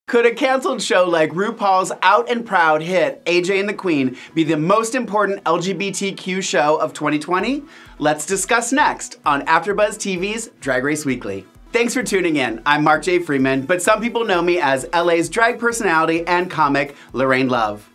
Could a canceled show like RuPaul's Out and Proud hit AJ and the Queen be the most important LGBTQ show of 2020? Let's discuss next on AfterBuzz TV's Drag Race Weekly. Thanks for tuning in. I'm Mark J. Freeman, but some people know me as LA's drag personality and comic, Lorraine Love.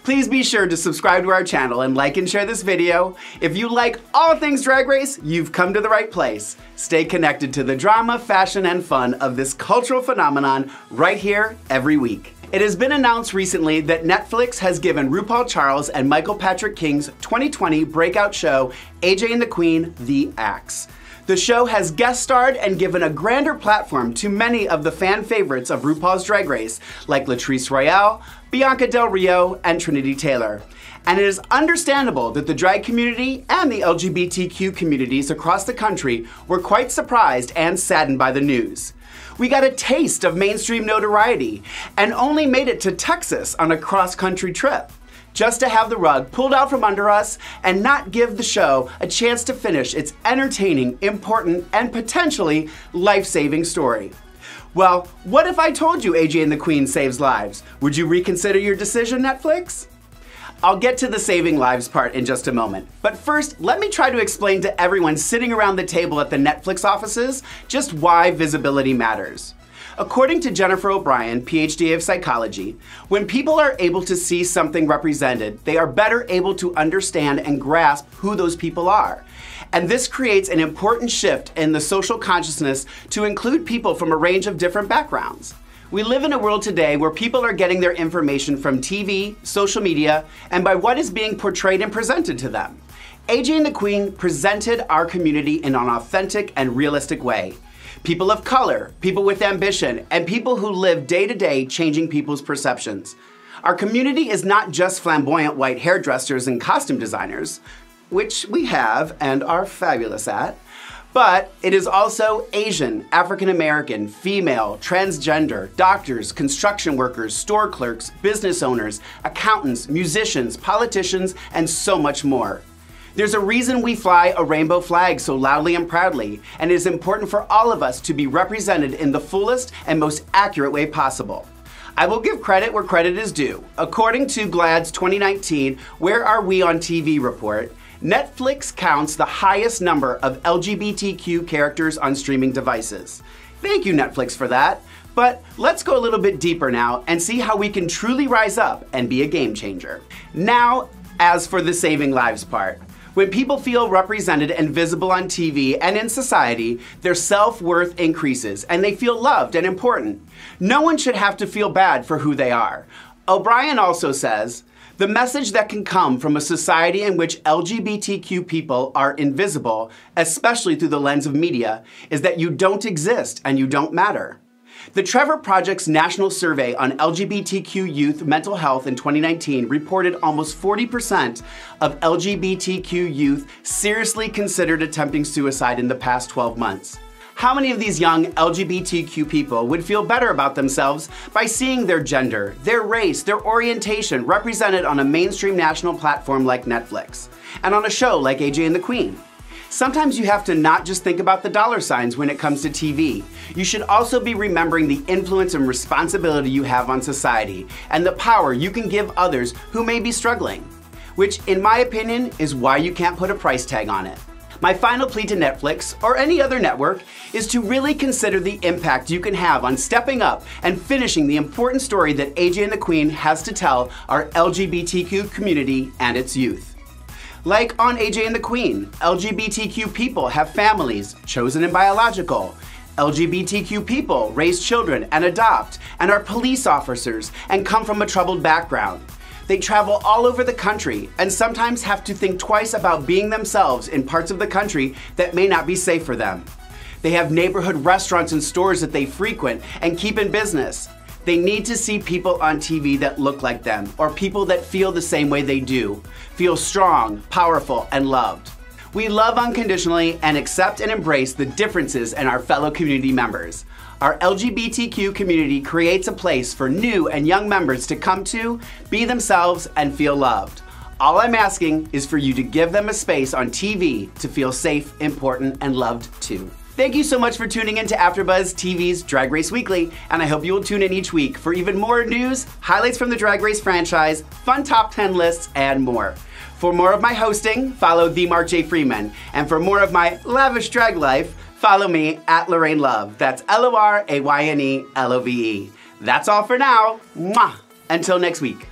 Please be sure to subscribe to our channel and like and share this video. If you like all things Drag Race, you've come to the right place. Stay connected to the drama, fashion, and fun of this cultural phenomenon right here every week. It has been announced recently that Netflix has given RuPaul Charles and Michael Patrick King's 2020 breakout show, AJ and the Queen, The Axe. The show has guest starred and given a grander platform to many of the fan favorites of RuPaul's Drag Race, like Latrice Royale, Bianca Del Rio, and Trinity Taylor. And it is understandable that the drag community and the LGBTQ communities across the country were quite surprised and saddened by the news. We got a taste of mainstream notoriety and only made it to Texas on a cross-country trip, just to have the rug pulled out from under us and not give the show a chance to finish its entertaining, important, and potentially life-saving story. Well, what if I told you AJ and the Queen saves lives? Would you reconsider your decision, Netflix? I'll get to the saving lives part in just a moment. But first, let me try to explain to everyone sitting around the table at the Netflix offices just why visibility matters. According to Jennifer O'Brien, PhD of psychology, when people are able to see something represented, they are better able to understand and grasp who those people are. And this creates an important shift in the social consciousness to include people from a range of different backgrounds. We live in a world today where people are getting their information from TV, social media, and by what is being portrayed and presented to them. AJ and the Queen presented our community in an authentic and realistic way. People of color, people with ambition, and people who live day to day changing people's perceptions. Our community is not just flamboyant white hairdressers and costume designers, which we have and are fabulous at, but it is also Asian, African American, female, transgender, doctors, construction workers, store clerks, business owners, accountants, musicians, politicians, and so much more. There's a reason we fly a rainbow flag so loudly and proudly, and it is important for all of us to be represented in the fullest and most accurate way possible. I will give credit where credit is due. According to GLAAD's 2019 Where Are We on TV report, Netflix counts the highest number of LGBTQ characters on streaming devices. Thank you, Netflix, for that. But let's go a little bit deeper now and see how we can truly rise up and be a game changer. Now, as for the saving lives part. When people feel represented and visible on TV and in society, their self-worth increases and they feel loved and important. No one should have to feel bad for who they are. O'Brien also says, the message that can come from a society in which LGBTQ people are invisible, especially through the lens of media, is that you don't exist and you don't matter. The Trevor Project's national survey on LGBTQ youth mental health in 2019 reported almost 40% of LGBTQ youth seriously considered attempting suicide in the past 12 months. How many of these young LGBTQ people would feel better about themselves by seeing their gender, their race, their orientation represented on a mainstream national platform like Netflix, and on a show like AJ and the Queen? Sometimes you have to not just think about the dollar signs when it comes to TV. You should also be remembering the influence and responsibility you have on society and the power you can give others who may be struggling, which in my opinion is why you can't put a price tag on it. My final plea to Netflix, or any other network, is to really consider the impact you can have on stepping up and finishing the important story that AJ and the Queen has to tell our LGBTQ community and its youth. Like on AJ and the Queen, LGBTQ people have families, chosen and biological. LGBTQ people raise children and adopt, and are police officers and come from a troubled background. They travel all over the country and sometimes have to think twice about being themselves in parts of the country that may not be safe for them. They have neighborhood restaurants and stores that they frequent and keep in business. They need to see people on TV that look like them, or people that feel the same way they do, feel strong, powerful, and loved. We love unconditionally and accept and embrace the differences in our fellow community members. Our LGBTQ community creates a place for new and young members to come to, be themselves, and feel loved. All I'm asking is for you to give them a space on TV to feel safe, important, and loved too. Thank you so much for tuning in to AfterBuzz TV's Drag Race Weekly, and I hope you will tune in each week for even more news, highlights from the Drag Race franchise, fun top 10 lists, and more. For more of my hosting, follow the Mark J. Freeman, and for more of my lavish drag life, follow me at Lorraine Love. That's LORAYNELOVE. That's all for now. Mwah! Until next week.